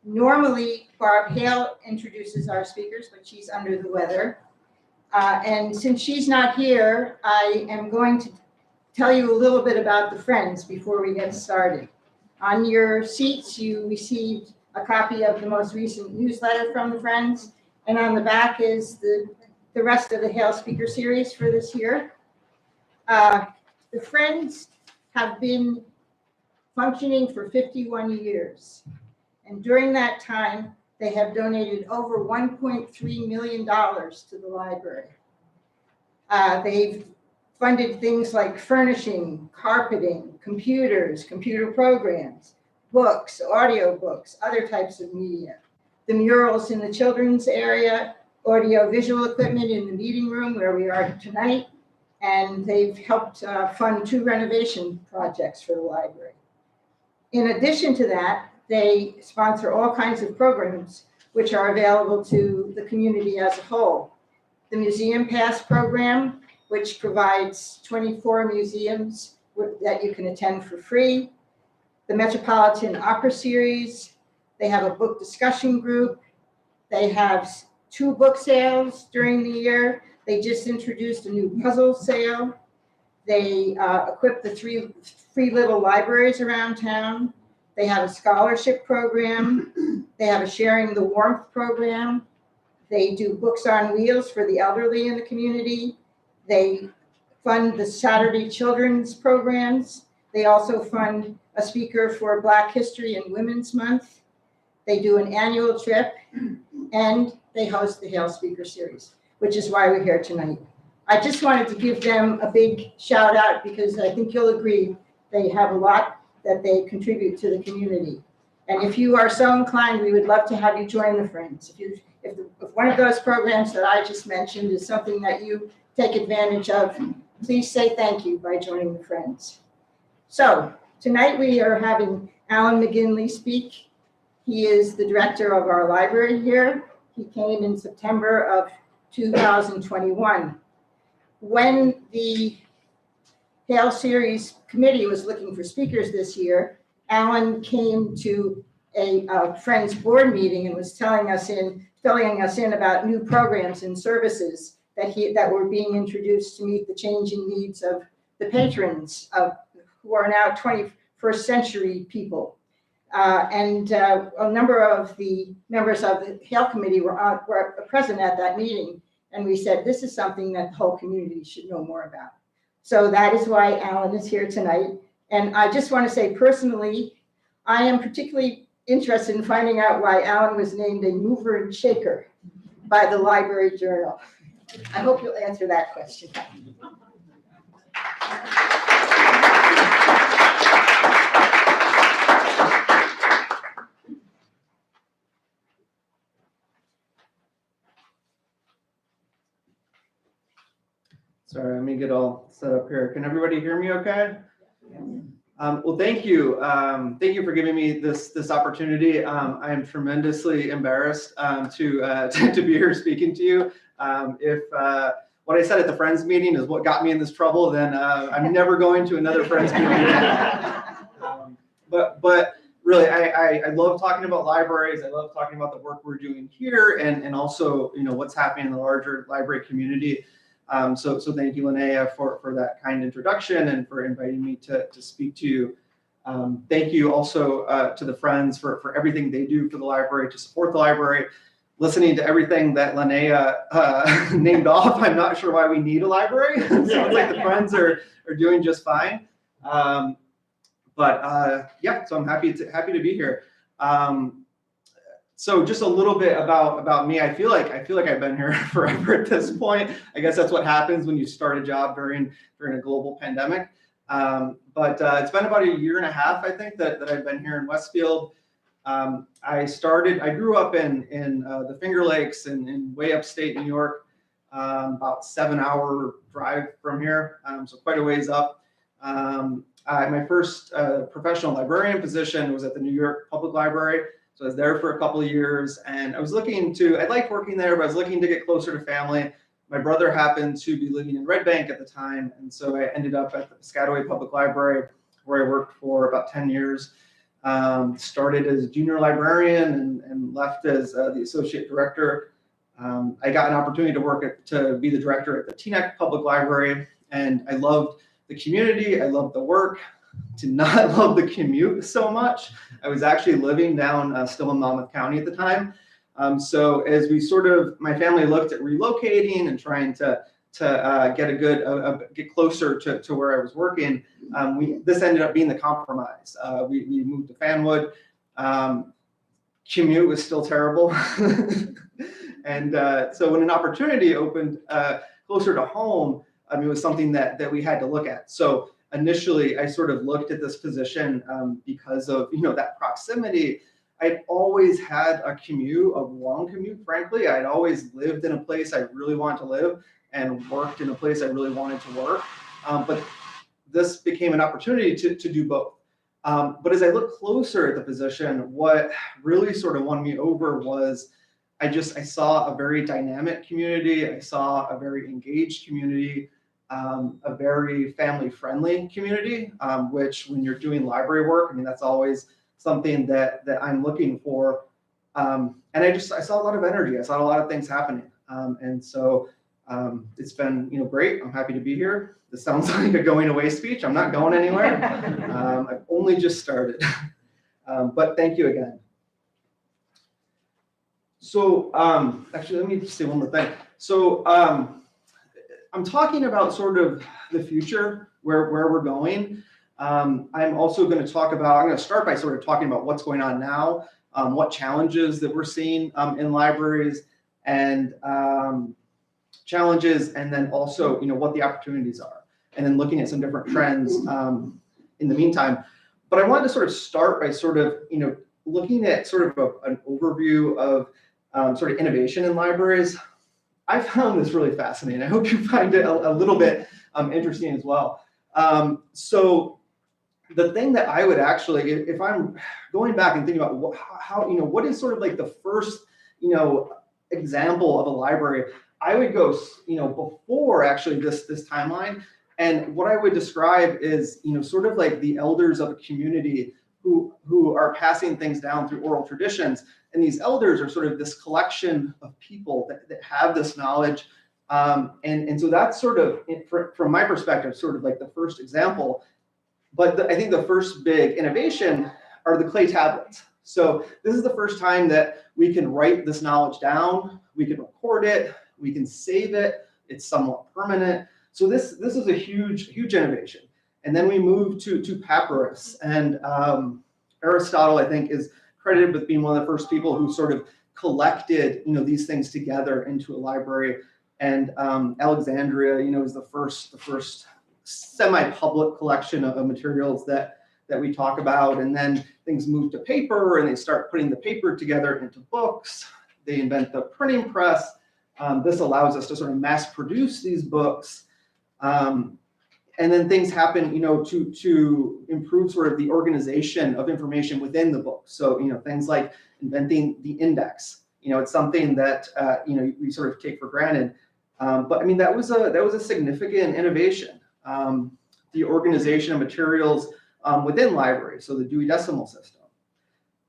Normally, Barb Hale introduces our speakers, but she's under the weather. And since she's not here, I am going to tell you a little bit about the Friends before we get started. On your seats, you received a copy of the most recent newsletter from the Friends, and on the back is the rest of the Hale Speaker Series for this year. The Friends have been functioning for 51 years, and during that time, they have donated over $1.3 million to the library. They've funded things like furnishing, carpeting, computers, computer programs, books, audiobooks, other types of media, the murals in the children's area, audio-visual equipment in the meeting room where we are tonight, and they've helped fund 2 renovation projects for the library. In addition to that, they sponsor all kinds of programs which are available to the community as a whole. The Museum Pass program, which provides 24 museums that you can attend for free. The Metropolitan Opera Series. They have a book discussion group. They have 2 book sales during the year. They just introduced a new puzzle sale. They equip the 3 free little libraries around town. They have a scholarship program. They have a Sharing the Warmth program. They do books on wheels for the elderly in the community. They fund the Saturday children's programs. They also fund a speaker for Black History and Women's Month. They do an annual trip, and they host the Hale Speaker Series, which is why we're here tonight. I just wanted to give them a big shout out because I think you'll agree they have a lot that they contribute to the community. And if you are so inclined, we would love to have you join the Friends. If one of those programs that I just mentioned is something that you take advantage of, please say thank you by joining the Friends. So tonight we are having Alan McGinley speak. He is the director of our library here. He came in September of 2021. When the Hale Series Committee was looking for speakers this year, Alan came to a Friends board meeting and was filling us in about new programs and services that were being introduced to meet the changing needs of the patrons who are now 21st century people. A number of the members of the Hale Committee were present at that meeting, and we said this is something that the whole community should know more about. So that is why Alan is here tonight. And I just want to say personally, I am particularly interested in finding out why Alan was named a mover and shaker by the Library Journal. I hope you'll answer that question. Sorry, let me get all set up here. Can everybody hear me okay? Well, thank you. Thank you for giving me this opportunity. I am tremendously embarrassed to be here speaking to you. If what I said at the Friends meeting is what got me in this trouble, then I'm never going to another Friends meeting. But really, I love talking about libraries. I love talking about the work we're doing here, and also what's happening in the larger library community. So thank you, Linnea, for that kind introduction and for inviting me to speak to you. Thank you also to the Friends for everything they do for the library, to support the library. Listening to everything that Linnea named off, I'm not sure why we need a library. It sounds like the Friends are doing just fine. Yeah, so I'm happy to be here. So just a little bit about me. I feel like I've been here forever at this point. I guess that's what happens when you start a job during a global pandemic. But it's been about 1.5 years, I think, that I've been here in Westfield. I grew up in the Finger Lakes in way upstate New York, about 7-hour drive from here, so quite a ways up. My first professional librarian position was at the New York Public Library. So I was there for a couple of years, and I liked working there, but I was looking to get closer to family. My brother happened to be living in Red Bank at the time, and so I ended up at the Piscataway Public Library, where I worked for about 10 years. Started as a junior librarian and left as the associate director. I got an opportunity to to be the director at the Teaneck Public Library, and I loved the community. I loved the work. Did not love the commute so much. I was actually living down still in Monmouth County at the time. So as we my family looked at relocating and trying to get closer to where I was working, this ended up being the compromise. We moved to Fanwood. Commute was still terrible. And so when an opportunity opened closer to home, it was something that we had to look at. So initially, I sort of looked at this position because of that proximity. I'd always had a long commute, frankly. I'd always lived in a place I really wanted to live and worked in a place I really wanted to work. But this became an opportunity to do both. But as I look closer at the position, what really sort of won me over was I saw a very dynamic community. I saw a very engaged community, a very family-friendly community, which when you're doing library work, that's always something that I'm looking for. And I saw a lot of energy. I saw a lot of things happening. And so it's been great. I'm happy to be here. This sounds like a going away speech. I'm not going anywhere. I've only just started. But thank you again. So actually, let me just say one more thing. So I'm talking about sort of the future, where we're going. I'm also going to I'm going to start by sort of talking about what's going on now, what challenges that we're seeing in libraries, and then also what the opportunities are, and then looking at some different trends in the meantime. But I wanted to sort of start by sort of looking at sort of an overview of sort of innovation in libraries. I found this really fascinating. I hope you find it a little bit interesting as well. So the thing that I would actually, if I'm going back and thinking about what is sort of like the first, example of a library, I would go, before actually this timeline. And what I would describe is, sort of like the elders of a community who are passing things down through oral traditions. And these elders are sort of this collection of people that have this knowledge. And so that's sort of, from my perspective, sort of like the first example. But I think the first big innovation are the clay tablets. So this is the first time that we can write this knowledge down, we can record it, we can save it, it's somewhat permanent. So this is a huge innovation. And then we move to papyrus. And Aristotle, I think, is credited with being one of the first people who sort of collected, these things together into a library. And Alexandria, is the first semi-public collection of materials that we talk about. And then things move to paper, and they start putting the paper together into books. They invent the printing press. This allows us to sort of mass produce these books. And then things happen, to improve sort of the organization of information within the book. So, things like inventing the index. It's something that we sort of take for granted. But that was a significant innovation. The organization of materials within libraries, so the Dewey Decimal System.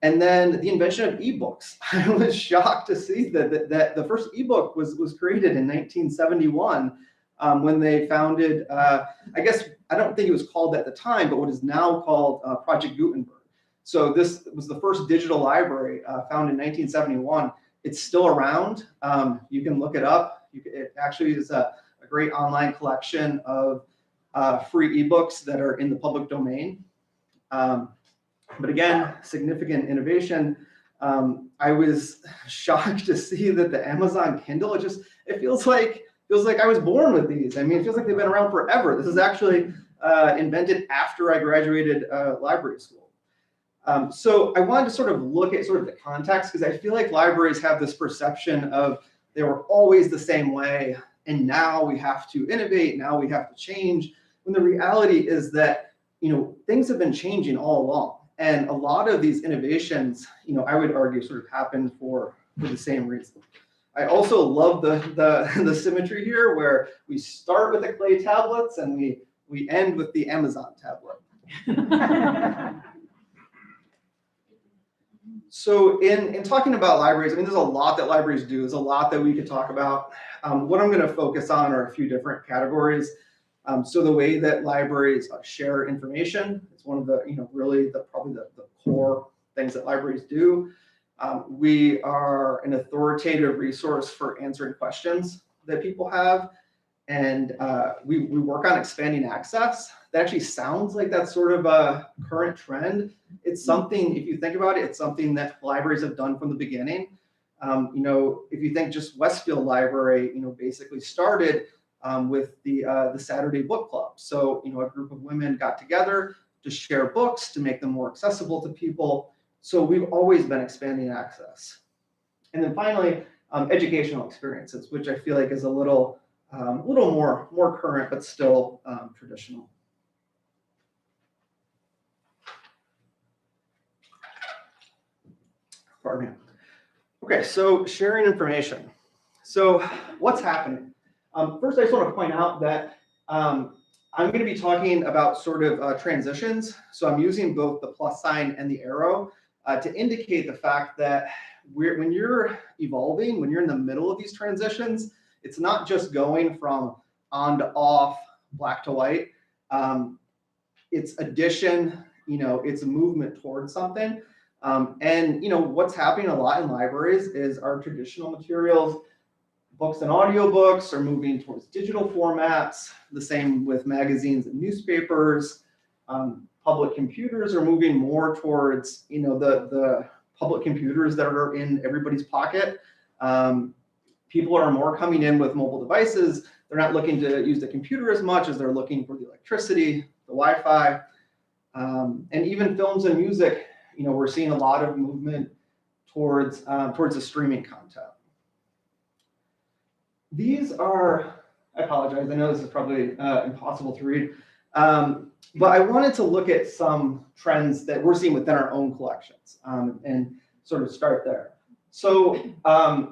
And then the invention of ebooks. I was shocked to see that the first ebook was created in 1971. When they founded, I guess, I don't think it was called at the time, but what is now called Project Gutenberg. So this was the first digital library found in 1971. It's still around. You can look it up. It actually is a great online collection of free ebooks that are in the public domain. But again, significant innovation. I was shocked to see that the Amazon Kindle, it feels like I was born with these. It feels like they've been around forever. This is actually invented after I graduated library school. So I wanted to sort of look at sort of the context, because I feel like libraries have this perception of they were always the same way, and now we have to innovate, now we have to change, when the reality is that, things have been changing all along. And a lot of these innovations, I would argue sort of happened for the same reason. I also love the symmetry here, where we start with the clay tablets and we end with the Amazon tablet. So in talking about libraries, I mean, there's a lot that libraries do. There's a lot that we could talk about. What I'm going to focus on are a few different categories. So the way that libraries share information, it's one of the, really probably the core things that libraries do. We are an authoritative resource for answering questions that people have. And we work on expanding access. That actually sounds like that's sort of a current trend. It's something, if you think about it, it's something that libraries have done from the beginning. If you think just Westfield Library, basically started with the Saturday Book Club. So, a group of women got together to share books, to make them more accessible to people. So we've always been expanding access. And then finally, educational experiences, which I feel like is a little more current, but still traditional. Pardon me. Okay, so sharing information. So what's happening? First, I just want to point out that I'm going to be talking about sort of transitions. So I'm using both the plus sign and the arrow to indicate the fact that when you're evolving, when you're in the middle of these transitions, it's not just going from on to off, black to white. It's addition, it's a movement towards something. And what's happening a lot in libraries is our traditional materials, books and audiobooks, are moving towards digital formats. The same with magazines and newspapers. Public computers are moving more towards the public computers that are in everybody's pocket. People are more coming in with mobile devices. They're not looking to use the computer as much as they're looking for the electricity, the Wi-Fi, and even films and music. We're seeing a lot of movement towards the streaming content. These are, I apologize, I know this is probably impossible to read, but I wanted to look at some trends that we're seeing within our own collections and sort of start there. So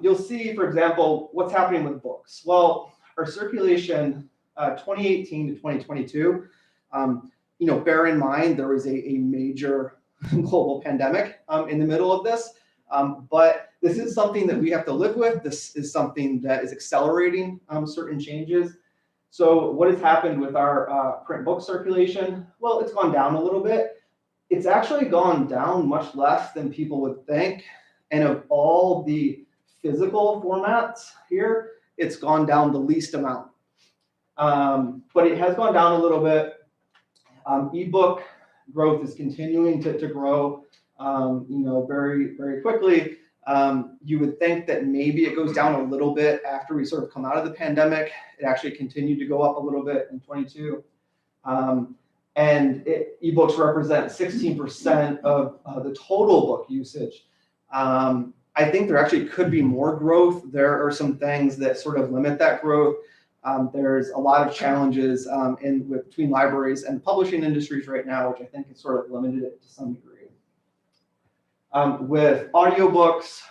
you'll see, for example, what's happening with books. Well, our circulation 2018 to 2022, bear in mind there was a major global pandemic in the middle of this, but this is something that we have to live with. This is something that is accelerating certain changes. So what has happened with our print book circulation? Well, it's gone down a little bit. It's actually gone down much less than people would think. And of all the physical formats here, it's gone down the least amount. But it has gone down a little bit. Ebook growth is continuing to grow, very, very quickly. You would think that maybe it goes down a little bit after we sort of come out of the pandemic. It actually continued to go up a little bit in 22. And ebooks represent 16% of the total book usage. I think there actually could be more growth. There are some things that sort of limit that growth. There's a lot of challenges between libraries and publishing industries right now, which I think has sort of limited it to some degree. With audiobooks,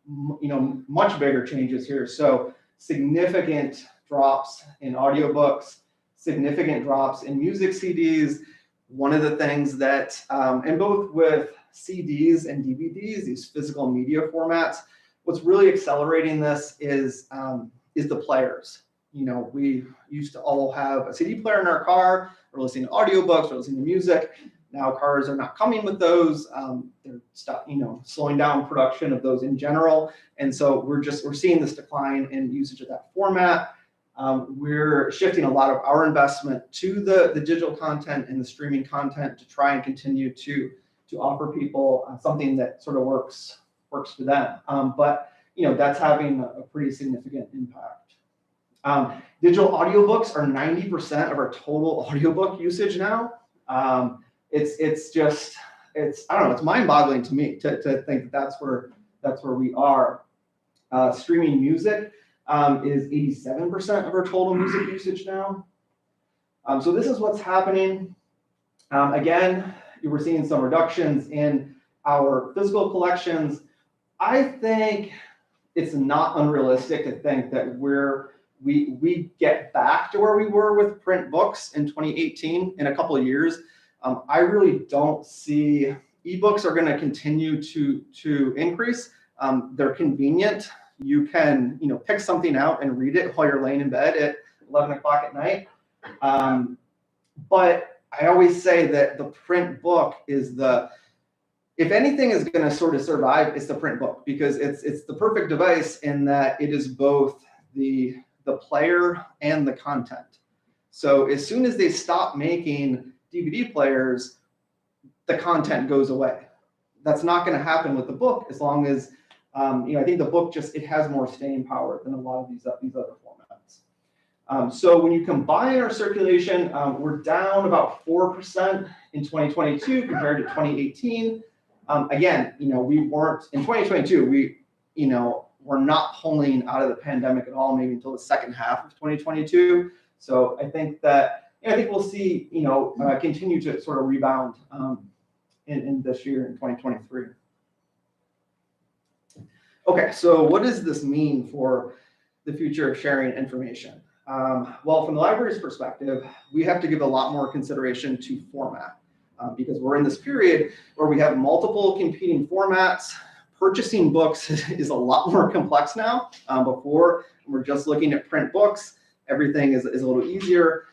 much bigger changes here. So significant drops in audiobooks, significant drops in music CDs. One of the things that, and both with CDs and DVDs, these physical media formats, what's really accelerating this is the players. We used to all have a CD player in our car. We're listening to audiobooks, we're listening to music. Now cars are not coming with those. They're slowing down production of those in general. And so we're seeing this decline in usage of that format. We're shifting a lot of our investment to the digital content and the streaming content to try and continue to offer people something that sort of works for them. But that's having a pretty significant impact. Digital audiobooks are 90% of our total audiobook usage now. It's I don't know, it's mind-boggling to me to think that's where we are. Streaming music is 87% of our total music usage now. So this is what's happening. Again, we're seeing some reductions in our physical collections. I think it's not unrealistic to think that we get back to where we were with print books in 2018 in a couple of years. I really don't see ebooks are going to continue to increase. They're convenient. You can, pick something out and read it while you're laying in bed at 11 o'clock at night. But I always say that the print book is if anything is going to sort of survive, it's the print book, because it's the perfect device in that it is both the player and the content. So as soon as they stop making DVD players, the content goes away. That's not going to happen with the book, as long as I think the book it has more staying power than a lot of these other formats. So when you combine our circulation, we're down about 4% in 2022 compared to 2018. Again, we weren't in 2022. We're not pulling out of the pandemic at all, maybe until the second half of 2022. So I think we'll see continue to sort of rebound in this year in 2023. Okay, so what does this mean for the future of sharing information? Well, from the library's perspective, we have to give a lot more consideration to format, because we're in this period where we have multiple competing formats. Purchasing books is a lot more complex now. Before, we're just looking at print books. Everything is a little easier.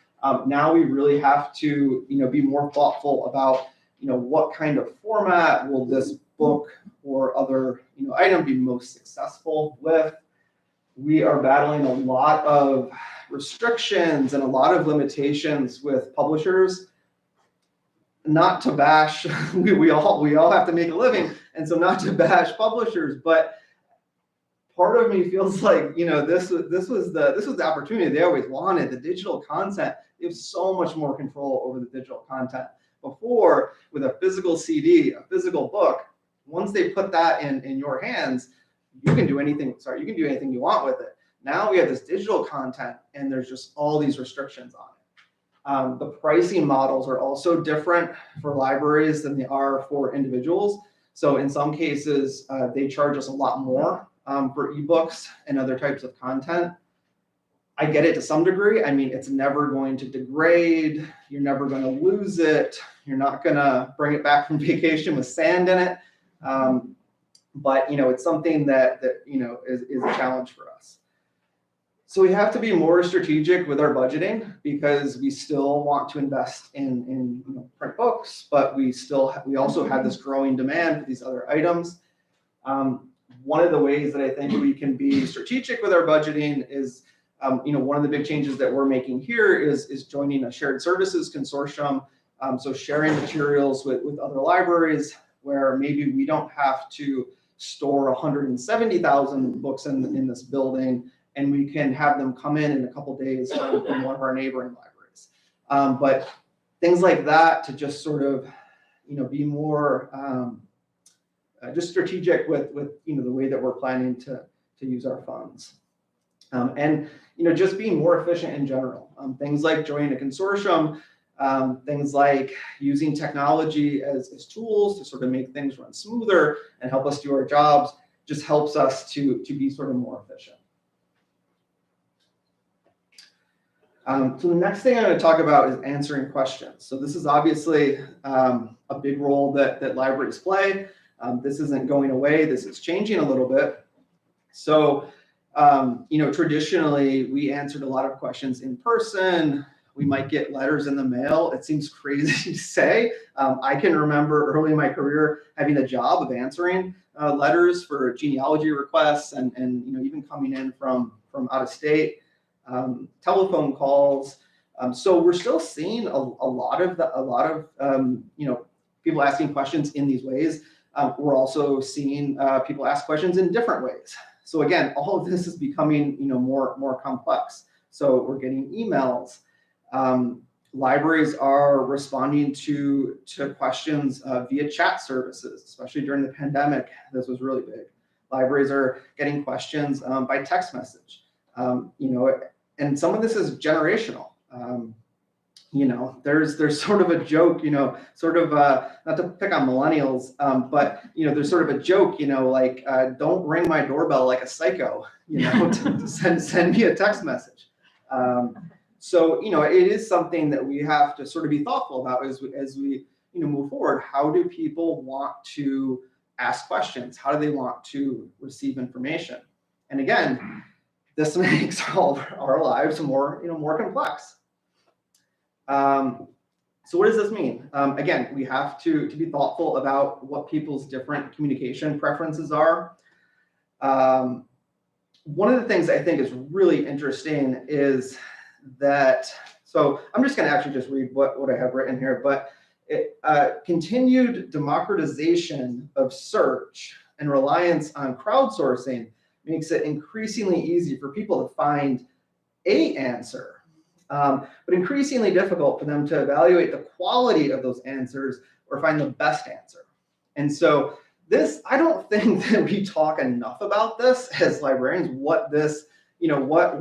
Now we really have to be more thoughtful about what kind of format will this book or other item be most successful with. We are battling a lot of restrictions and a lot of limitations with publishers. Not to bash, we all have to make a living, and so not to bash publishers, but part of me feels like this was the opportunity they always wanted. The digital content, they have so much more control over the digital content. Before, with a physical CD, a physical book, once they put that in your hands, you can do anything. You can do anything you want with it. Now we have this digital content, and there's just all these restrictions on it. The pricing models are also different for libraries than they are for individuals. So in some cases, they charge us a lot more for ebooks and other types of content. I get it to some degree. I mean, it's never going to degrade. You're never going to lose it. You're not going to bring it back from vacation with sand in it. But it's something that is a challenge for us. So we have to be more strategic with our budgeting, because we still want to invest in print books, but we also have this growing demand for these other items. One of the ways that I think we can be strategic with our budgeting is, one of the big changes that we're making here is joining a shared services consortium. So sharing materials with other libraries, where maybe we don't have to store 170,000 books in this building, and we can have them come in a couple days from one of our neighboring libraries. But things like that, to just sort of, be more just strategic with the way that we're planning to use our funds. And just being more efficient in general. Things like joining a consortium, things like using technology as tools to sort of make things run smoother and help us do our jobs, just helps us to be sort of more efficient. So the next thing I'm going to talk about is answering questions. So this is obviously a big role that libraries play. This isn't going away. This is changing a little bit. So, traditionally, we answered a lot of questions in person. We might get letters in the mail. It seems crazy to say. I can remember early in my career having a job of answering letters for genealogy requests and even coming in from out of state, telephone calls. So we're still seeing a lot of people asking questions in these ways. We're also seeing people ask questions in different ways. So again, all of this is becoming more complex. So we're getting emails. Libraries are responding to questions via chat services, especially during the pandemic. This was really big. Libraries are getting questions by text message. And some of this is generational. There's sort of a joke, not to pick on millennials, but there's sort of a joke, don't ring my doorbell like a psycho, to send me a text message. So it is something that we have to sort of be thoughtful about as we move forward, how do people want to ask questions? How do they want to receive information? And again, this makes all of our lives more, more complex. So what does this mean? Again, we have to be thoughtful about what people's different communication preferences are. One of the things I think is really interesting is that, so I'm just going to actually just read what I have written here, but continued democratization of search and reliance on crowdsourcing makes it increasingly easy for people to find an answer, but increasingly difficult for them to evaluate the quality of those answers or find the best answer. And so this, I don't think that we talk enough about this as librarians, what this, what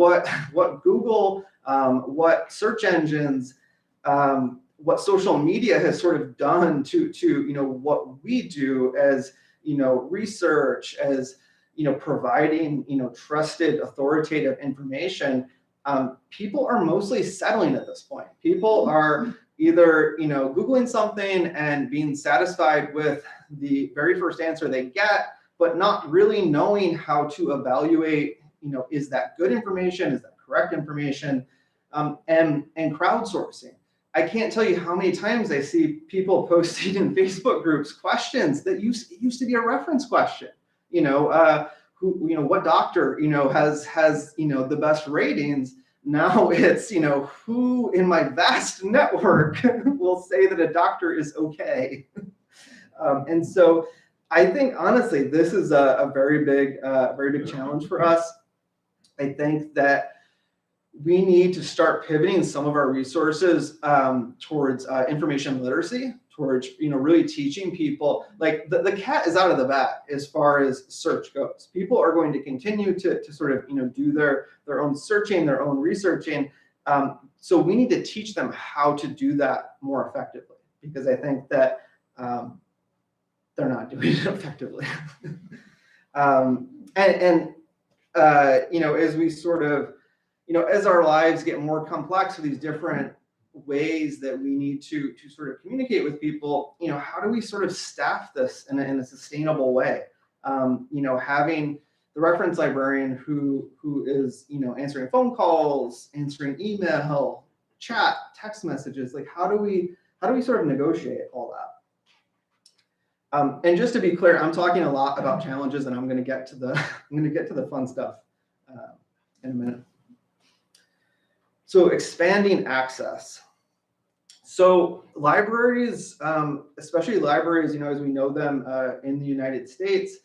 Google, what search engines, what social media has sort of done to what we do as, research, as, providing, trusted, authoritative information. People are mostly settling at this point. People are either, Googling something and being satisfied with the very first answer they get, but not really knowing how to evaluate, is that good information? Is that correct information? And crowdsourcing. I can't tell you how many times I see people posting in Facebook groups questions that used to be a reference question. What doctor, has the best ratings. Now it's, who in my vast network will say that a doctor is okay. And so I think, honestly, this is a very big challenge for us. I think that we need to start pivoting some of our resources towards information literacy, towards really teaching people. Like the cat is out of the bag as far as search goes. People are going to continue to sort of do their own searching, their own researching. So we need to teach them how to do that more effectively, because I think that they're not doing it effectively. As we sort of as our lives get more complex with these different ways that we need to sort of communicate with people, how do we sort of staff this in a sustainable way? Having the reference librarian who is, answering phone calls, answering email, chat, text messages, like how do we sort of negotiate all that? And just to be clear, I'm talking a lot about challenges, and I'm going to get to the fun stuff in a minute. So expanding access. So libraries, especially libraries, as we know them in the United States,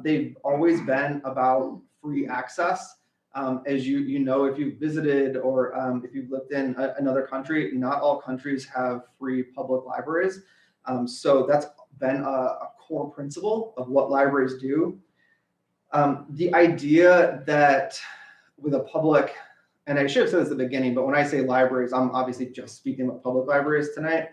they've always been about free access. As you know, if you've visited or if you've lived in another country, not all countries have free public libraries. So that's been a core principle of what libraries do. The idea that with a public, and I should have said this at the beginning, but when I say libraries, I'm obviously just speaking about public libraries tonight.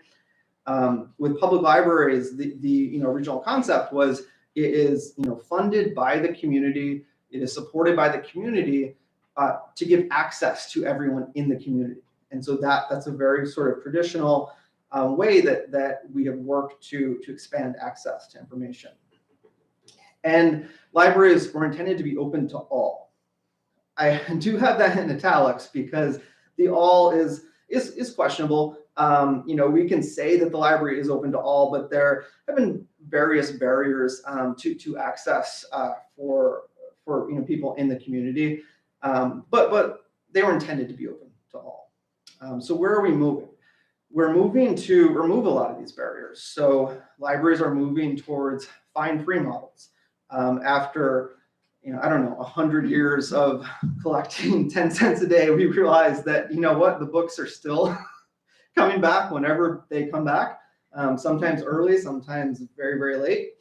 With public libraries, the original concept was it is funded by the community, it is supported by the community to give access to everyone in the community. And so that's a very sort of traditional way that we have worked to expand access to information. And libraries were intended to be open to all. I do have that in italics because the all is questionable. We can say that the library is open to all, but there have been various barriers to access for people in the community. But they were intended to be open to all. So where are we moving? We're moving to remove a lot of these barriers. So libraries are moving towards fine-free models. After 100 years of collecting 10 cents a day, we realized that, the books are still coming back whenever they come back, sometimes early, sometimes very, very late.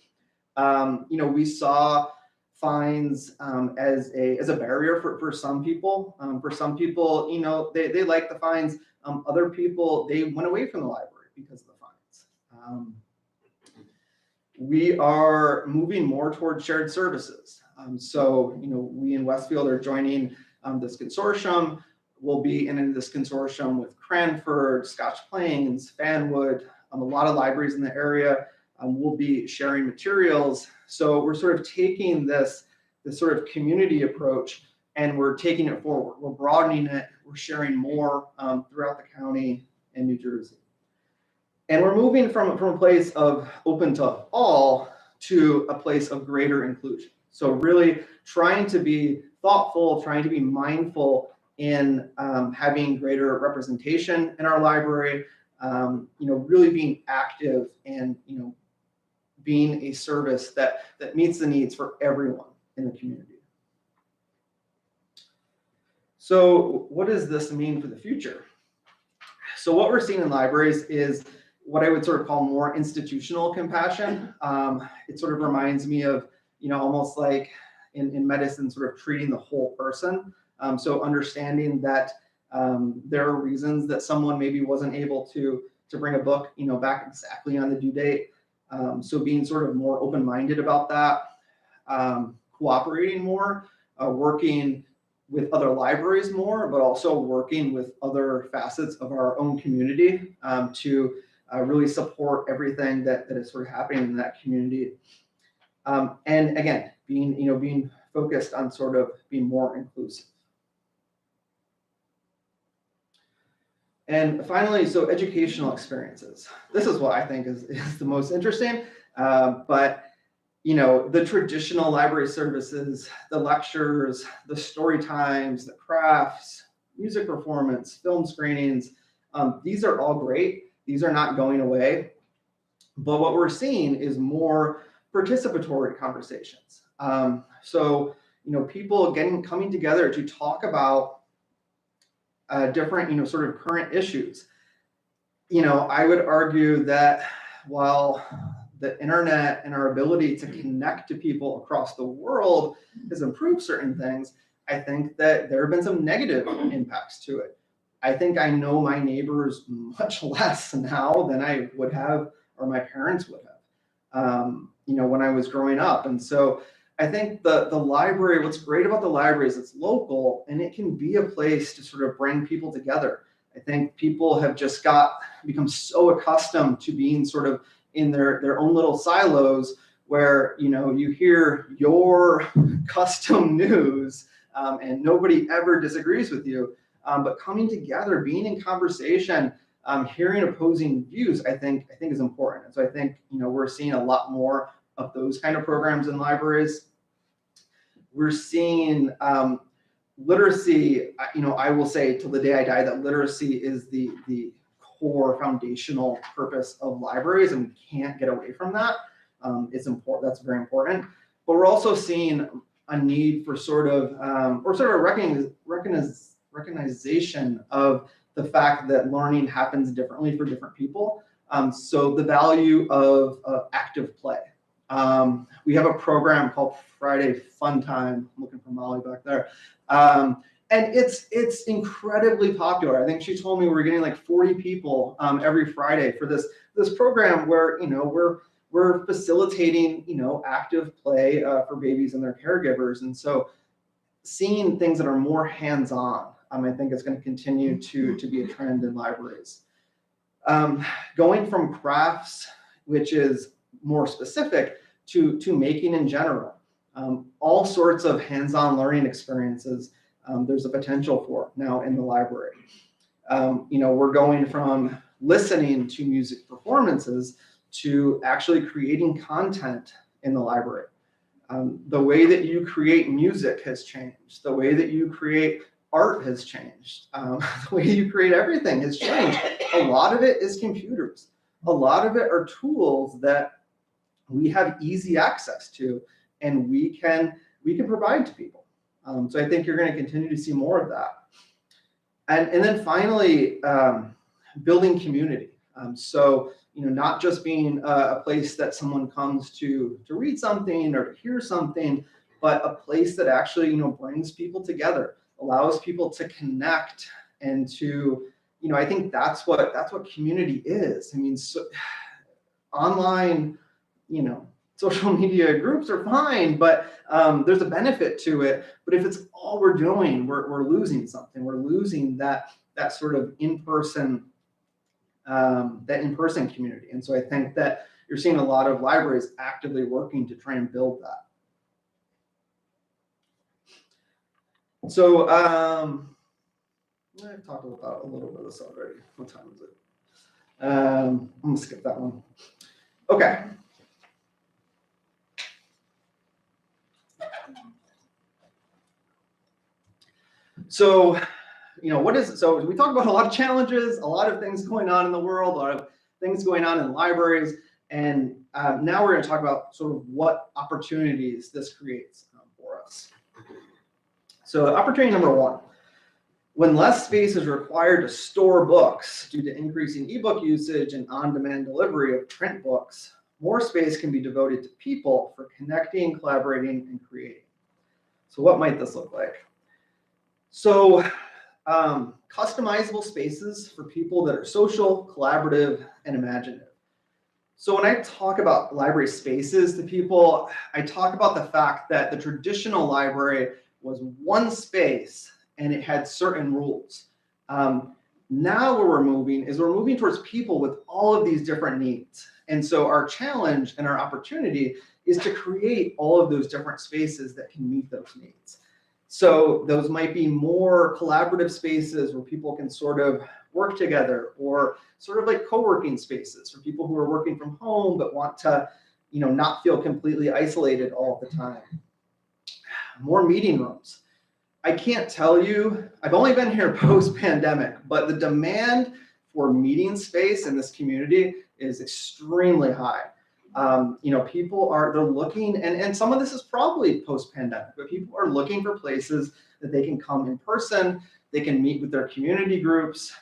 We saw fines as a barrier for some people. For some people, they like the fines. Other people, they went away from the library because of the fines. We are moving more towards shared services. So, we in Westfield are joining this consortium. We'll be in this consortium with Cranford, Scotch Plains, Fanwood, A lot of libraries in the area will be sharing materials. So we're sort of taking this sort of community approach and we're taking it forward. We're broadening it. We're sharing more throughout the county and New Jersey. And we're moving from a place of open to all to a place of greater inclusion. So really trying to be thoughtful, trying to be mindful in having greater representation in our library, really being active and, being a service that meets the needs for everyone in the community. So what does this mean for the future? So what we're seeing in libraries is what I would sort of call more institutional compassion. It sort of reminds me of, almost like in medicine, sort of treating the whole person. So understanding that there are reasons that someone maybe wasn't able to bring a book, back exactly on the due date. So being sort of more open-minded about that, cooperating more, working with other libraries more, but also working with other facets of our own community to really support everything that is sort of happening in that community. And again, being focused on sort of being more inclusive. And finally, so educational experiences. This is what I think is the most interesting, but the traditional library services, the lectures, the story times, the crafts, music performance, film screenings, these are all great. These are not going away. But what we're seeing is more participatory conversations. So, people coming together to talk about different, sort of current issues. I would argue that while the internet and our ability to connect to people across the world has improved certain things, I think that there have been some negative impacts to it. I think I know my neighbors much less now than I would have, or my parents would have, when I was growing up. And so I think the library, what's great about the library is it's local and it can be a place to sort of bring people together. I think people have just become so accustomed to being sort of in their own little silos where, you hear your custom news and nobody ever disagrees with you. But coming together, being in conversation, hearing opposing views, I think is important. And so I think, we're seeing a lot more of those kind of programs in libraries. We're seeing literacy, I will say till the day I die that literacy is the core foundational purpose of libraries, and we can't get away from that. It's important. That's very important. But we're also seeing a need for sort of recognition of the fact that learning happens differently for different people. So the value of active play. We have a program called Friday Fun Time. I'm looking for Molly back there. And it's incredibly popular. I think she told me we're getting like 40 people every Friday for this program where we're facilitating active play for babies and their caregivers. And so seeing things that are more hands-on, I think is going to continue to be a trend in libraries. Going from crafts, which is more specific, to making in general. All sorts of hands-on learning experiences there's a potential for now in the library. We're going from listening to music performances to actually creating content in the library. The way that you create music has changed. The way that you create art has changed. The way you create everything has changed. A lot of it is computers. A lot of it are tools that we have easy access to and we can provide to people. So I think you're going to continue to see more of that. And then finally, building community. So not just being a place that someone comes to read something or to hear something, but a place that actually brings people together, allows people to connect and to I think that's what community is. I mean, so, online social media groups are fine, but there's a benefit to it. But if it's all we're doing, we're losing something. We're losing that sort of in-person that in-person community. And so I think that you're seeing a lot of libraries actively working to try and build that. So I've talked about a little bit of this already. What time is it? I'm gonna skip that one. Okay. So, so we talked about a lot of challenges, a lot of things going on in the world, a lot of things going on in libraries, and now we're going to talk about sort of what opportunities this creates for us. So opportunity number one, when less space is required to store books due to increasing ebook usage and on-demand delivery of print books, more space can be devoted to people for connecting, collaborating, and creating. So what might this look like? So customizable spaces for people that are social, collaborative, and imaginative. So when I talk about library spaces to people, I talk about the fact that the traditional library was one space and it had certain rules. Now where we're moving towards people with all of these different needs. And so our challenge and our opportunity is to create all of those different spaces that can meet those needs. So those might be more collaborative spaces where people can sort of work together, or sort of like co-working spaces for people who are working from home but want to, not feel completely isolated all the time. More meeting rooms. I can't tell you, I've only been here post-pandemic, but the demand for meeting space in this community is extremely high. People they're looking, and some of this is probably post-pandemic, but people are looking for places that they can come in person, they can meet with their community groups,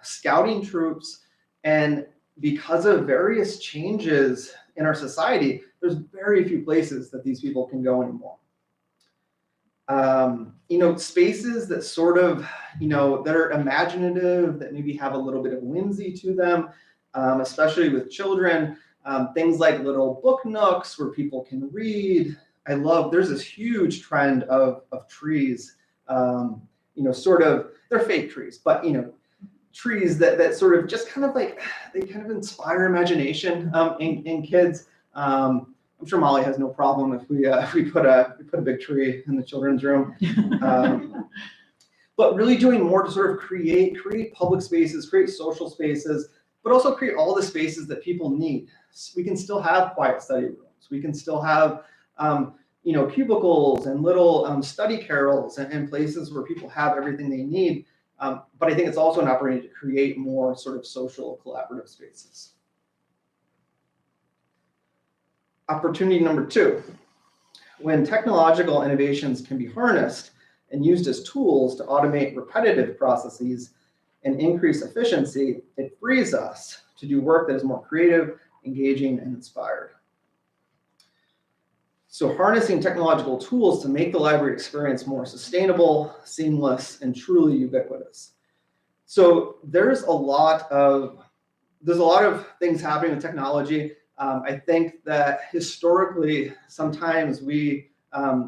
scouting troops, and because of various changes in our society, there's very few places that these people can go anymore. Spaces that sort of, that are imaginative, that maybe have a little bit of whimsy to them, especially with children. Things like little book nooks where people can read. There's this huge trend of trees, they're fake trees, but, trees that sort of just kind of like, they kind of inspire imagination in kids. I'm sure Molly has no problem if we put a big tree in the children's room. But really doing more to sort of create public spaces, create social spaces, but also create all the spaces that people need. We can still have quiet study rooms. We can still have, cubicles and little study carrels and places where people have everything they need. But I think it's also an opportunity to create more sort of social collaborative spaces. Opportunity number two, when technological innovations can be harnessed and used as tools to automate repetitive processes and increase efficiency, it frees us to do work that is more creative, engaging, and inspired. So harnessing technological tools to make the library experience more sustainable, seamless, and truly ubiquitous. So there's a lot of things happening with technology. I think that historically, sometimes we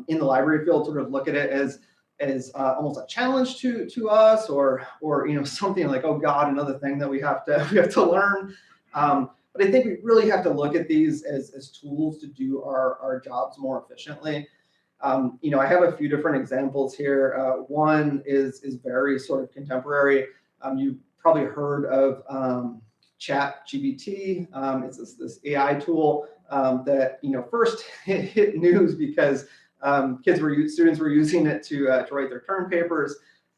in the library field sort of look at it as almost a challenge to us, or something like, oh God, another thing that we have to learn. But I think we really have to look at these as tools to do our jobs more efficiently. I have a few different examples here. One is very sort of contemporary. You've probably heard of ChatGPT. It's this AI tool that first hit news because students were using it to write their term papers.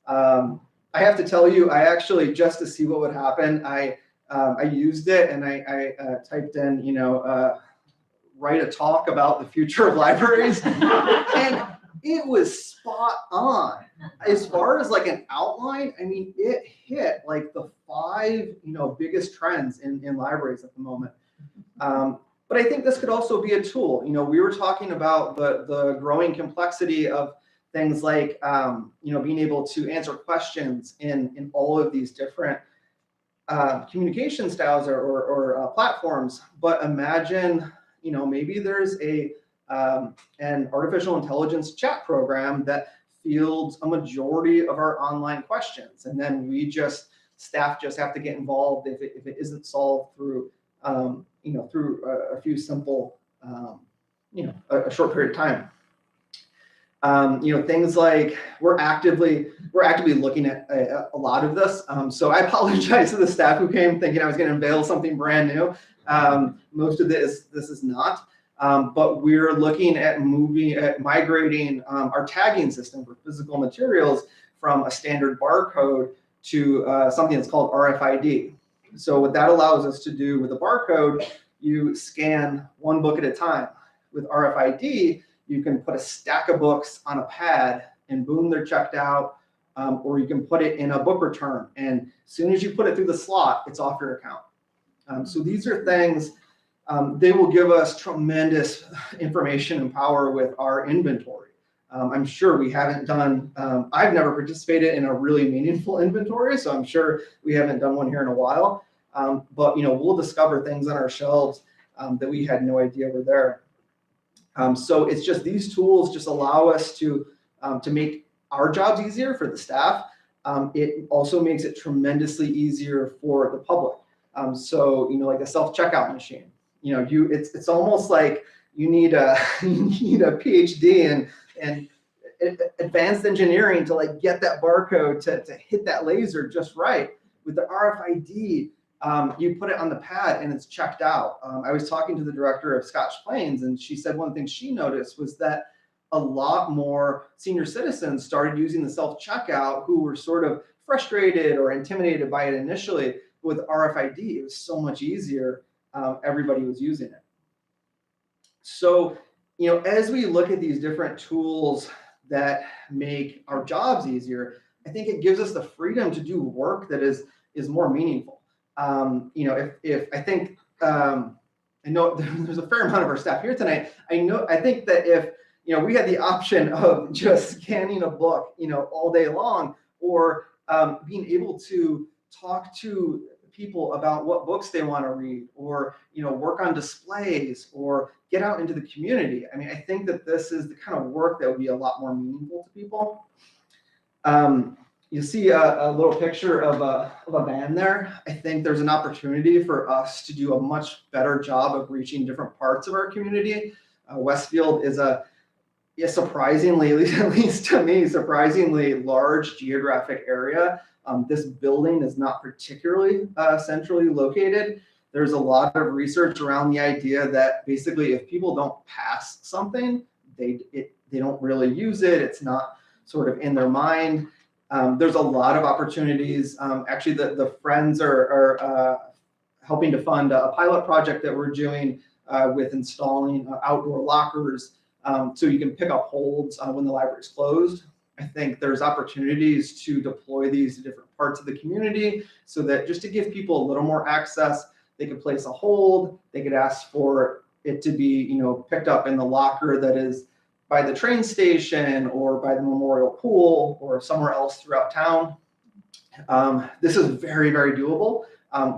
I have to tell you, I actually, just to see what would happen, I used it and I typed in write a talk about the future of libraries, and it was spot on. As far as like an outline, I mean, it hit like the 5 biggest trends in libraries at the moment. But I think this could also be a tool. We were talking about the growing complexity of things like being able to answer questions in all of these different communication styles or platforms. But imagine maybe there's an artificial intelligence chat program that fields a majority of our online questions, and then we just staff just have to get involved if it isn't solved through, through a few simple, a short period of time. Things like we're actively looking at a lot of this. So I apologize to the staff who came thinking I was going to unveil something brand new. Most of this is not, but we're looking at migrating our tagging system for physical materials from a standard barcode to something that's called RFID. So what that allows us to do with a barcode, you scan one book at a time. With RFID, you can put a stack of books on a pad and boom, they're checked out, or you can put it in a book return. And as soon as you put it through the slot, it's off your account. So these are things, they will give us tremendous information and power with our inventory. I'm sure we haven't done, I've never participated in a really meaningful inventory, so I'm sure we haven't done one here in a while. But we'll discover things on our shelves that we had no idea were there. So it's just these tools just allow us to make our jobs easier for the staff. It also makes it tremendously easier for the public. So like a self-checkout machine. It's almost like you need a PhD in advanced engineering to like get that barcode to hit that laser just right. With the RFID, you put it on the pad and it's checked out. I was talking to the director of Scotch Plains, and she said one thing she noticed was that a lot more senior citizens started using the self-checkout who were sort of frustrated or intimidated by it initially. With RFID, it was so much easier. Everybody was using it. So, as we look at these different tools that make our jobs easier, I think it gives us the freedom to do work that is more meaningful. If I think, I know there's a fair amount of our staff here tonight. I think that if, we had the option of just scanning a book, all day long, or being able to talk to people about what books they want to read, or, work on displays, or get out into the community. I mean, I think that this is the kind of work that would be a lot more meaningful to people. You see a little picture of a van there. I think there's an opportunity for us to do a much better job of reaching different parts of our community. Westfield is surprisingly, at least to me, surprisingly large geographic area. This building is not particularly centrally located. There's a lot of research around the idea that basically if people don't pass something, they don't really use it. It's not sort of in their mind. There's a lot of opportunities. Actually, the Friends are helping to fund a pilot project that we're doing with installing outdoor lockers so you can pick up holds when the library is closed. I think there's opportunities to deploy these to different parts of the community so that just to give people a little more access, they could place a hold, they could ask for it to be, picked up in the locker that is by the train station or by the memorial pool or somewhere else throughout town. This is very, very doable.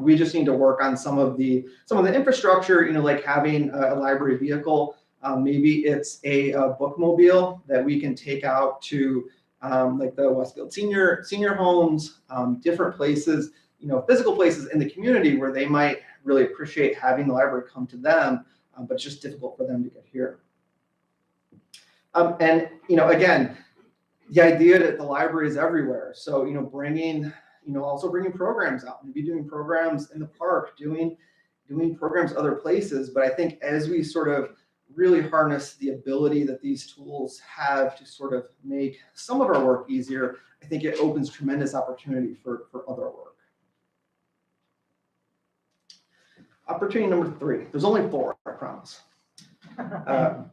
We just need to work on some of the infrastructure, like having a library vehicle. Maybe it's a bookmobile that we can take out to like the Westfield senior homes, different places, physical places in the community where they might really appreciate having the library come to them, but it's just difficult for them to get here. And again, the idea that the library is everywhere. So also bringing programs out, maybe doing programs in the park, doing programs other places. But I think as we sort of really harness the ability that these tools have to sort of make some of our work easier, I think it opens tremendous opportunity for other work. Opportunity number 3. There's only 4, I promise.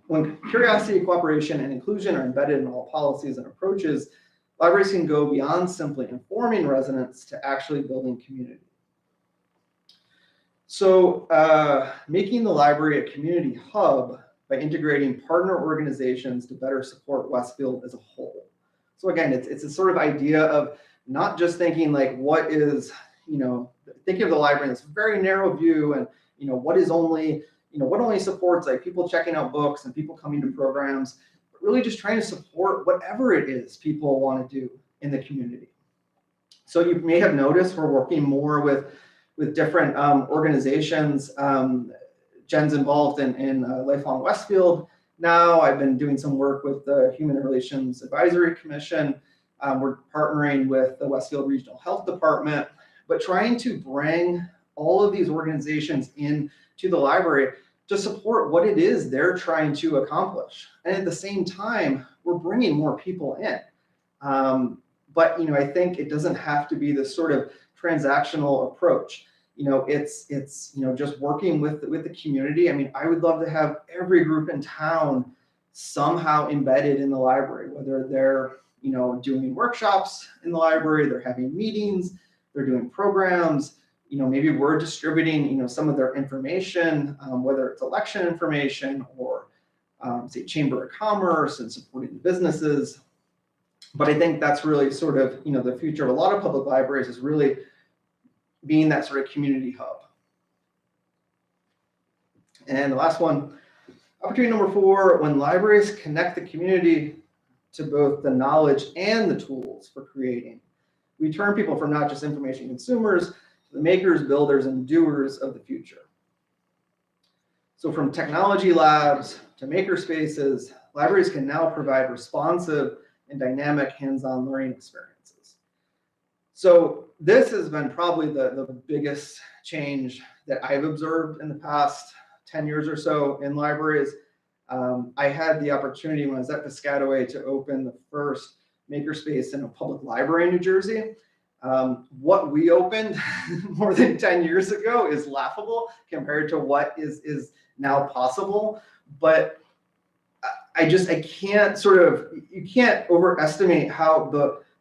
When curiosity, cooperation, and inclusion are embedded in all policies and approaches, libraries can go beyond simply informing residents to actually building community. So making the library a community hub by integrating partner organizations to better support Westfield as a whole. So again, it's a sort of idea of not just thinking like what is, thinking of the library in this very narrow view and, what is only, what only supports like people checking out books and people coming to programs, but really just trying to support whatever it is people want to do in the community. So you may have noticed we're working more with different organizations. Jen's involved in Lifelong Westfield now. I've been doing some work with the Human Relations Advisory Commission. We're partnering with the Westfield Regional Health Department, but trying to bring all of these organizations in to the library to support what it is they're trying to accomplish. And at the same time, we're bringing more people in. But I think it doesn't have to be this sort of transactional approach. It's just working with the community. I mean, I would love to have every group in town somehow embedded in the library, whether they're doing workshops in the library, they're having meetings, they're doing programs. Maybe we're distributing some of their information, whether it's election information or say Chamber of Commerce and supporting the businesses. But I think that's really sort of the future of a lot of public libraries, is really being that sort of community hub. And the last one, opportunity number 4, when libraries connect the community to both the knowledge and the tools for creating, we turn people from not just information consumers to the makers, builders, and doers of the future. So from technology labs to maker spaces, libraries can now provide responsive and dynamic hands-on learning experiences. So this has been probably the biggest change that I've observed in the past 10 years or so in libraries. I had the opportunity when I was at Piscataway to open the first makerspace in a public library in New Jersey. What we opened more than 10 years ago is laughable compared to what is now possible. But I can't you can't overestimate how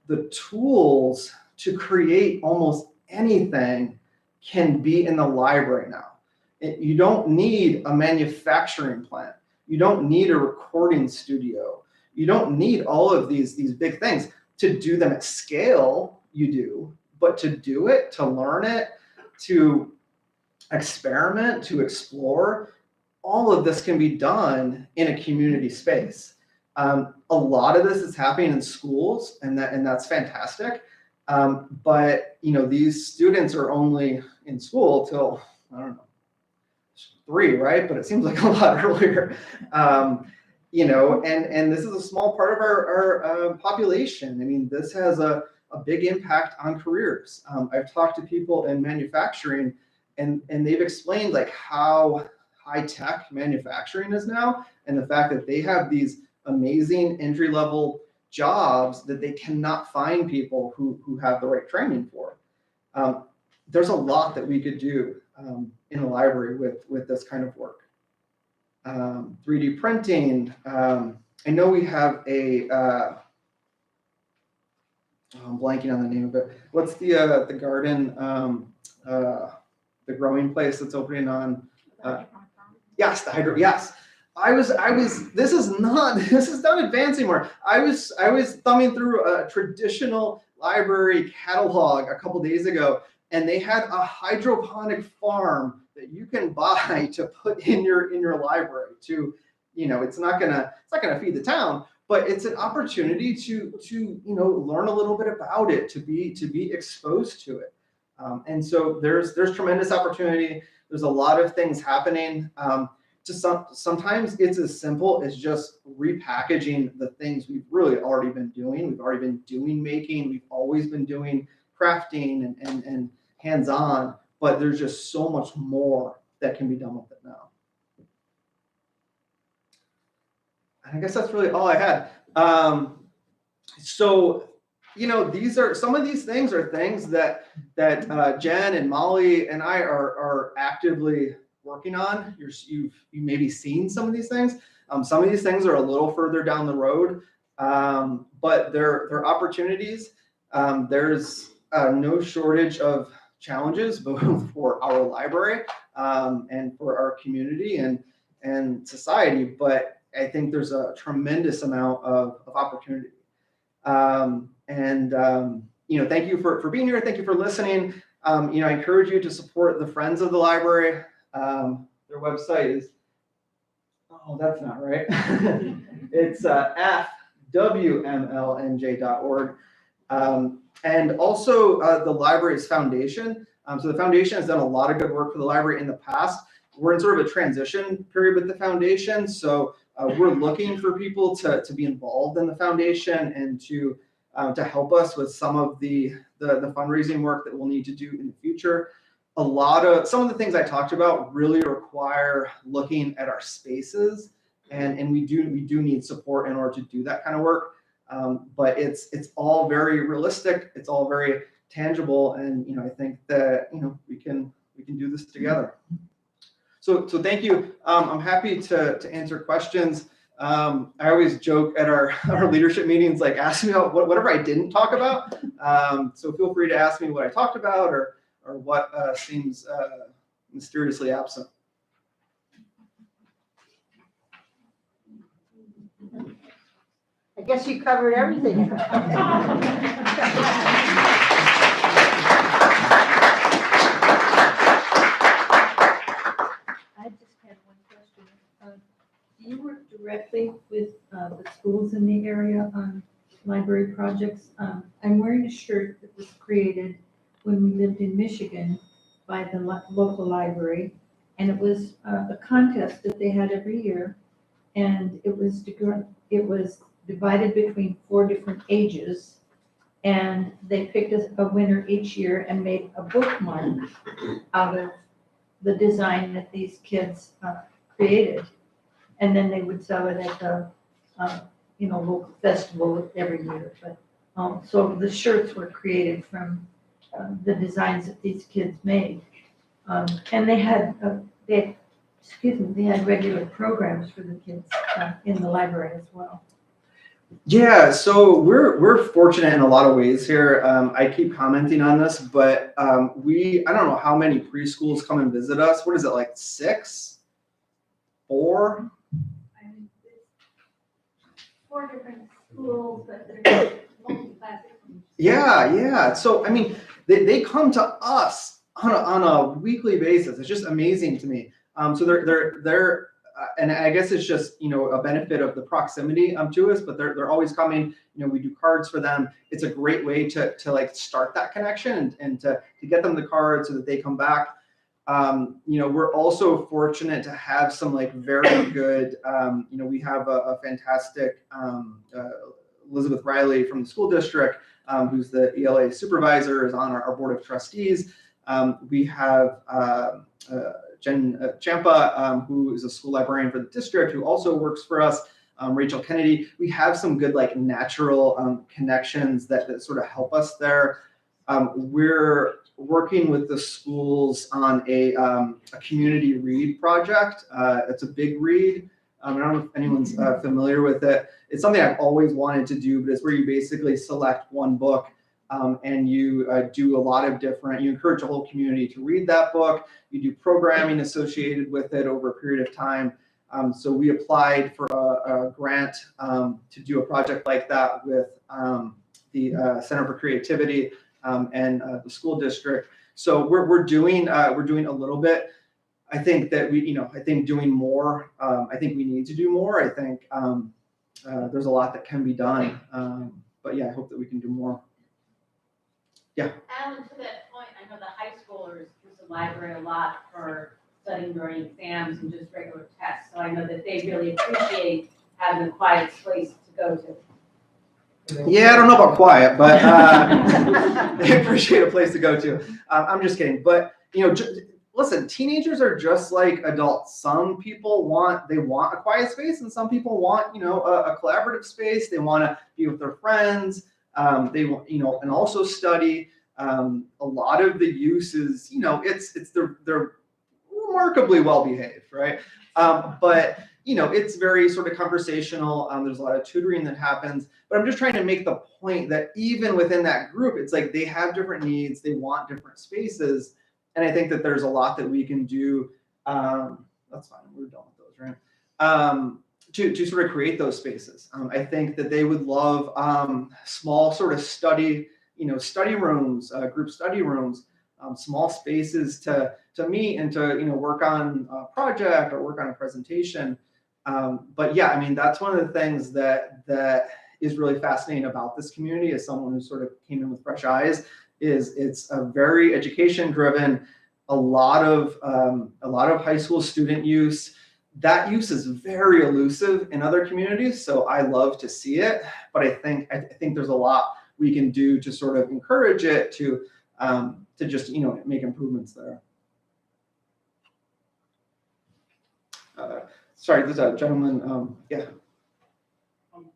the tools to create almost anything can be in the library now. You don't need a manufacturing plant. You don't need a recording studio. You don't need all of these big things. To do them at scale, you do, but to do it, to learn it, to experiment, to explore, all of this can be done in a community space. A lot of this is happening in schools, and that's fantastic. But these students are only in school till, I don't know, 3, right? But it seems like a lot earlier. And this is a small part of our population. I mean, this has a big impact on careers. I've talked to people in manufacturing, and they've explained like how high-tech manufacturing is now, and the fact that they have these amazing entry-level jobs that they cannot find people who have the right training for. There's a lot that we could do in a library with this kind of work. 3D printing. I know we have a, I'm blanking on the name of it. What's the garden, the growing place that's opening on? Yes, the hydro. Yes, I was. This is not advanced anymore. I was thumbing through a traditional library catalog a couple days ago, and they had a hydroponic farm that you can buy to put in your library. To, it's not gonna feed the town, but it's an opportunity to learn a little bit about it, to be exposed to it. And so there's tremendous opportunity. There's a lot of things happening. Sometimes it's as simple as just repackaging the things we've really already been doing. We've already been doing making. We've always been doing crafting and hands-on, but there's just so much more that can be done with it now. I guess that's really all I had. So, some of these things are things that Jen and Molly and I are actively working on. You've maybe seen some of these things. Some of these things are a little further down the road, but they're opportunities. There's no shortage of challenges, both for our library and for our community and society. But I think there's a tremendous amount of opportunity. Thank you for being here. Thank you for listening. I encourage you to support the Friends of the Library. Their website is, oh, that's not right. It's fwmlnj.org. and also the library's foundation. So the foundation has done a lot of good work for the library in the past. We're in sort of a transition period with the foundation, so we're looking for people to be involved in the foundation and to help us with some of the fundraising work that we'll need to do in the future. Some of the things I talked about really require looking at our spaces, and we do need support in order to do that kind of work. But it's all very realistic. It's all very tangible, and I think that we can do this together. So thank you. I'm happy to answer questions. I always joke at our leadership meetings, like, ask me about whatever I didn't talk about. So feel free to ask me what I talked about or what seems mysteriously absent. I guess you covered everything. I just had one question. Do you work directly with the schools in the area on library projects? I'm wearing a shirt that was created when we lived in Michigan by the local library, and it was a contest that they had every year, and it was divided between 4 different ages, and they picked a winner each year and made a bookmark out of the design that these kids created, and then they would sell it at the local festival every year. But so the shirts were created from the designs that these kids made, and they had regular programs for the kids in the library as well. Yeah, so we're fortunate in a lot of ways here. I keep commenting on this, but I don't know how many preschools come and visit us. What is it, like 6? 4? I mean, it's 4 different schools, but they're multi-classroom. Yeah. So I mean, they come to us on a weekly basis. It's just amazing to me. So they're and I guess it's just a benefit of the proximity to us, but they're always coming. We do cards for them. It's a great way to like start that connection and to get them the card so that they come back. We're also fortunate to have some like very good. We have a fantastic Elizabeth Riley from the school district, who's the ELA supervisor, is on our board of trustees. We have Jen Champa, who is a school librarian for the district, who also works for us. Rachel Kennedy. We have some good like natural connections that sort of help us there. We're working with the schools on a community read project. It's a big read. I don't know if anyone's familiar with it. It's something I've always wanted to do, but it's where you basically select one book and you do a lot of different, you encourage the whole community to read that book. You do programming associated with it over a period of time. So we applied for a grant to do a project like that with the Center for Creativity and the school district. So we're doing a little bit. I think that I think doing more. I think we need to do more. I think there's a lot that can be done. But yeah, I hope that we can do more. Yeah. Alan, to that point, I know the high schoolers use the library a lot for studying during exams and just regular tests. So I know that they really appreciate having a quiet place to go to. Yeah, I don't know about quiet, but they appreciate a place to go to. I'm just kidding. But, listen, teenagers are just like adults. Some people want a quiet space, and some people want, a collaborative space. They want to be with their friends. They want, and also study. A lot of the uses, they're remarkably well behaved, right? But it's very sort of conversational. There's a lot of tutoring that happens. But I'm just trying to make the point that even within that group, it's like they have different needs. They want different spaces. And I think that there's a lot that we can do. That's fine. We're done with those, right? To sort of create those spaces. I think that they would love small sort of study rooms, group study rooms, small spaces to meet and to work on a project or work on a presentation. But yeah, I mean, that's one of the things that is really fascinating about this community, as someone who sort of came in with fresh eyes, is it's a very education driven, a lot of high school student use. That use is very elusive in other communities, so I love to see it. But I think there's a lot we can do to sort of encourage it, to just make improvements there. Sorry, there's a gentleman. Yeah.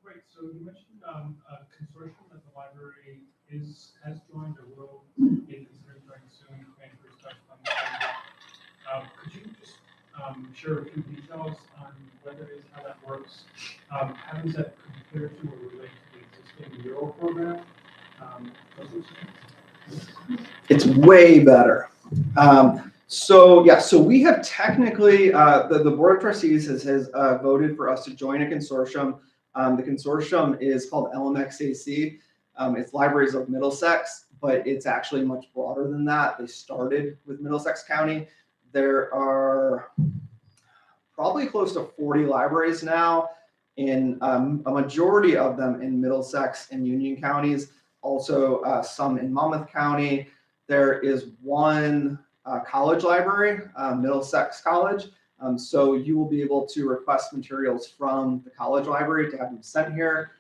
Great. So you mentioned a consortium that the library has joined or will be considering joining soon. Cranford's touched on that. Could you just share a few details on what that is, how that works? How does that compare to or relate to the existing mural program? It's way better. So we have technically, the Board of Trustees has voted for us to join a consortium. The consortium is called LMXAC. It's Libraries of Middlesex, but it's actually much broader than that. They started with Middlesex County. There are probably close to 40 libraries now, in a majority of them in Middlesex and Union counties, also some in Monmouth County. There is one college library, Middlesex College. So you will be able to request materials from the college library to have them sent here.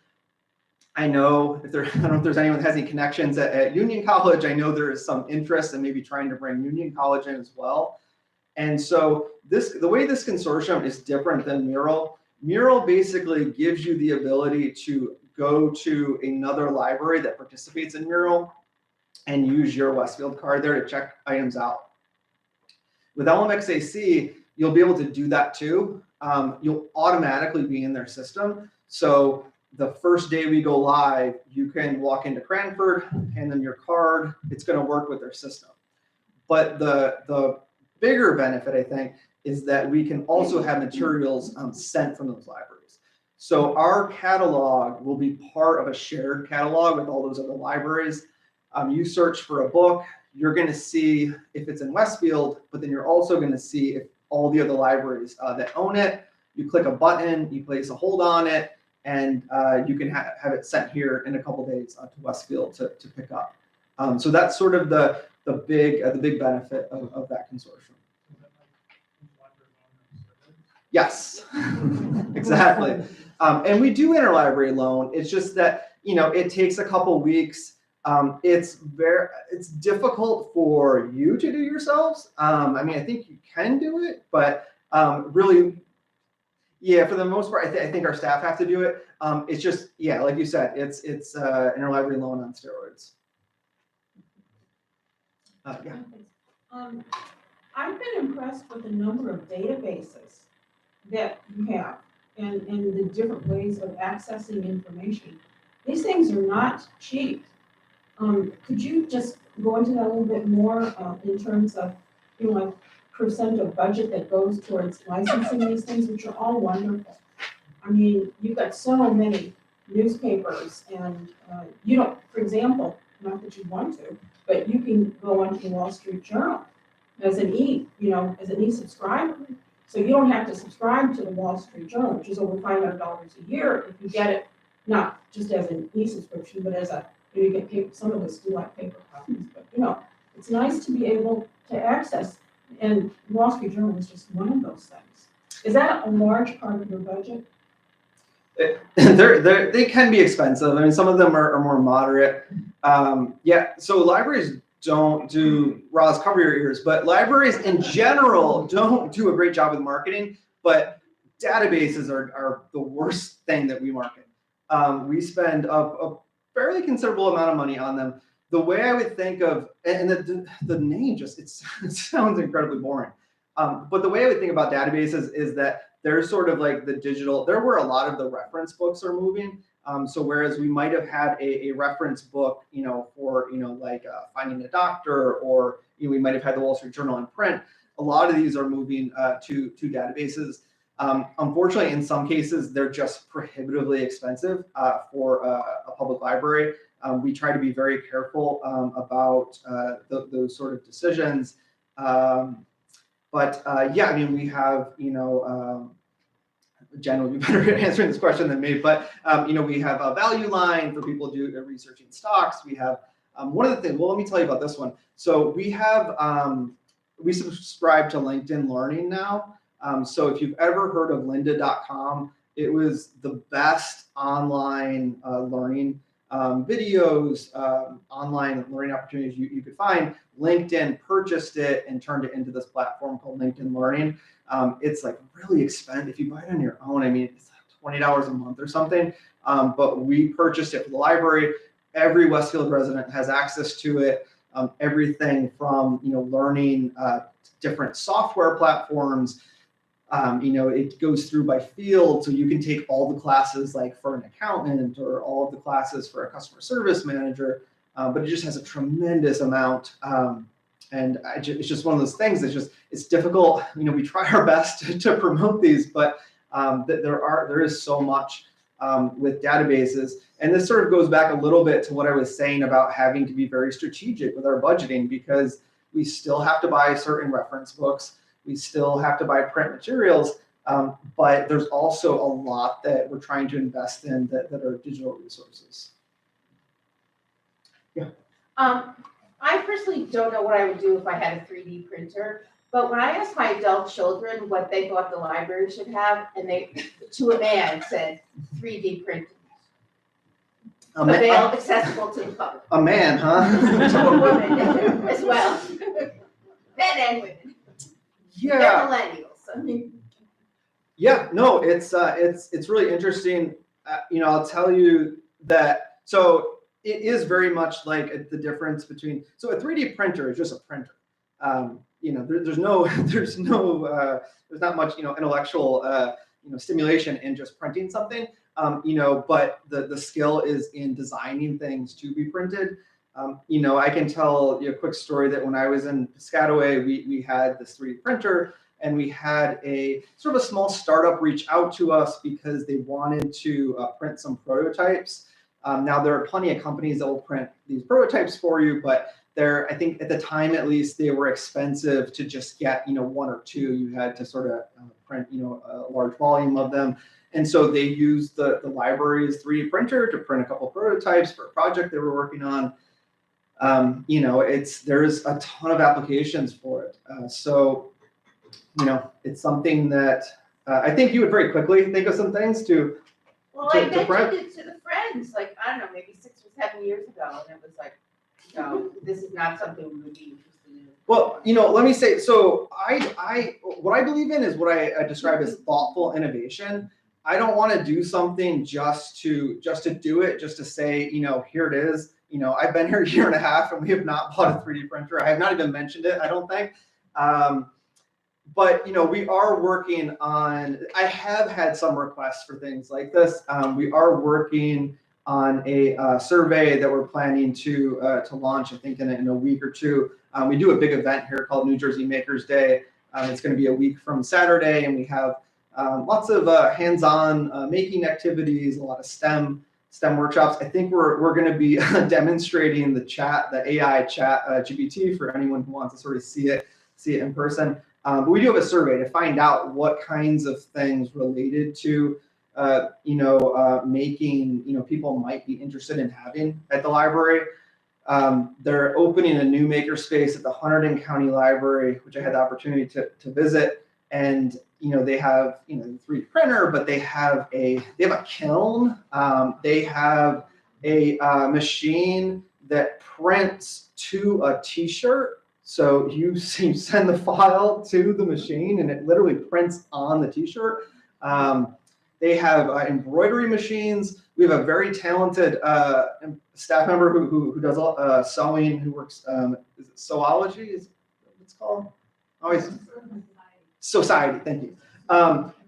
I don't know if there's anyone that has any connections at Union College. I know there is some interest in maybe trying to bring Union College in as well. And so the way this consortium is different than Mural basically gives you the ability to go to another library that participates in Mural and use your Westfield card there to check items out. With LMXAC, you'll be able to do that too. You'll automatically be in their system. So the first day we go live, you can walk into Cranford, hand them your card. It's going to work with their system. But the bigger benefit, I think, is that we can also have materials sent from those libraries. So our catalog will be part of a shared catalog with all those other libraries. You search for a book, you're going to see if it's in Westfield, but then you're also going to see if all the other libraries that own it. You click a button, you place a hold on it, and you can have it sent here in a couple days to Westfield to pick up. So that's sort of the big benefit of that consortium. Yes, exactly. And we do interlibrary loan. It's just that it takes a couple weeks. It's difficult for you to do yourselves. I mean, I think you can do it, but really, yeah, for the most part, I think our staff have to do it. It's just, yeah, like you said, it's interlibrary loan on steroids. Yeah. I've been impressed with the number of databases that you have and the different ways of accessing information. These things are not cheap. Could you just go into that a little bit more in terms of, like percent of budget that goes towards licensing these things, which are all wonderful. I mean, you've got so many newspapers and you don't, for example, not that you want to, but you can go onto the Wall Street Journal as an e-subscriber. So you don't have to subscribe to the Wall Street Journal, which is over $500 a year if you get it, not just as an e-subscription, but as you get paper. Some of us do like paper copies, but it's nice to be able to access. And Wall Street Journal is just one of those things. Is that a large part of your budget? They can be expensive. I mean, some of them are more moderate. Yeah, so libraries don't do, Roz, cover your ears, but libraries in general don't do a great job with marketing, but databases are the worst thing that we market. We spend a fairly considerable amount of money on them. The way I would think of, and the name just, it sounds incredibly boring. But the way I would think about databases is that they're sort of like the digital, they're where a lot of the reference books are moving. So whereas we might have had a reference book, for, like finding a doctor, or we might have had the Wall Street Journal in print, a lot of these are moving to databases. Unfortunately, in some cases, they're just prohibitively expensive for a public library. We try to be very careful about those sort of decisions. But yeah, I mean, we have, Jen would be better at answering this question than me, but we have a value line for people researching stocks. We have one of the things, well, let me tell you about this one. So we have, we subscribe to LinkedIn Learning now. So if you've ever heard of lynda.com, it was the best online learning videos, online learning opportunities you could find. LinkedIn purchased it and turned it into this platform called LinkedIn Learning. It's like really expensive. If you buy it on your own, I mean, it's like $20 a month or something. But we purchased it for the library. Every Westfield resident has access to it. Everything from learning different software platforms. It goes through by field, so you can take all the classes like for an accountant or all of the classes for a customer service manager, but it just has a tremendous amount. And it's just one of those things that's it's difficult. We try our best to promote these, but there is so much with databases. And this sort of goes back a little bit to what I was saying about having to be very strategic with our budgeting, because we still have to buy certain reference books. We still have to buy print materials, but there's also a lot that we're trying to invest in that are digital resources. Yeah. I personally don't know what I would do if I had a 3D printer, but when I asked my adult children what they thought the library should have, and they, to a man, said 3D printers. Available, accessible to the public. A man, huh? To a woman as well. Men and women. Yeah. They're millennials. I mean. Yeah, no, it's really interesting. I'll tell you that. So it is very much like the difference between. So a 3D printer is just a printer. There's not much intellectual stimulation in just printing something. But the skill is in designing things to be printed. I can tell you a quick story that when I was in Piscataway, we had this 3D printer, and we had a sort of a small startup reach out to us because they wanted to print some prototypes. Now there are plenty of companies that will print these prototypes for you, but I think at the time at least, they were expensive to just get one or two. You had to sort of print a large volume of them. And so they used the library's 3D printer to print a couple prototypes for a project they were working on. There's a ton of applications for it. It's something that I think you would very quickly think of some things to. Well, I mentioned it to the friends, like, I don't know, maybe 6 or 7 years ago, and it was like, no, this is not something we would be interested in. Well, let me say, so what I believe in is what I describe as thoughtful innovation. I don't want to do something just to do it, just to say, here it is. I've been here a year and a half and we have not bought a 3D printer. I have not even mentioned it, I don't think. But we are working on, I have had some requests for things like this. We are working on a survey that we're planning to launch, I think in a week or two. We do a big event here called New Jersey Makers Day. It's going to be a week from Saturday, and we have lots of hands-on making activities, a lot of STEM workshops. I think we're going to be demonstrating the AI chat GPT for anyone who wants to sort of see it in person. But we do have a survey to find out what kinds of things related to making people might be interested in having at the library. They're opening a new makerspace at the Hunterdon County Library, which I had the opportunity to visit. And they have the 3D printer, but they have a kiln. They have a machine that prints to a T-shirt. So you send the file to the machine, and it literally prints on the T-shirt. They have embroidery machines. We have a very talented staff member who does sewing, who works, is it Sewology? Is what it's called? Always. Society, thank you.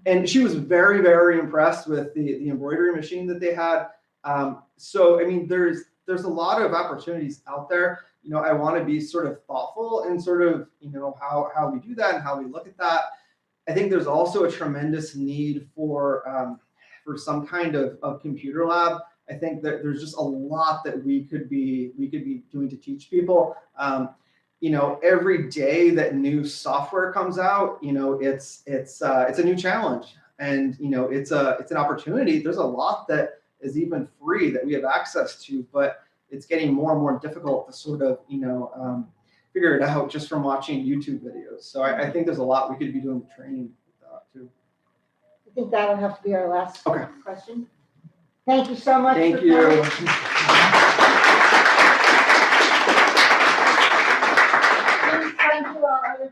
And she was very, very impressed with the embroidery machine that they had. So, I mean, there's a lot of opportunities out there. I want to be sort of thoughtful in sort of, how we do that and how we look at that. I think there's also a tremendous need for some kind of computer lab. I think that there's just a lot that we could be doing to teach people. Every day that new software comes out, it's a new challenge. And, it's an opportunity. There's a lot that is even free that we have access to, but it's getting more and more difficult to sort of, figure it out just from watching YouTube videos. So I think there's a lot we could be doing with training too. I think that'll have to be our last Okay. question. Thank you so much. Thank for you. coming. Thank you all other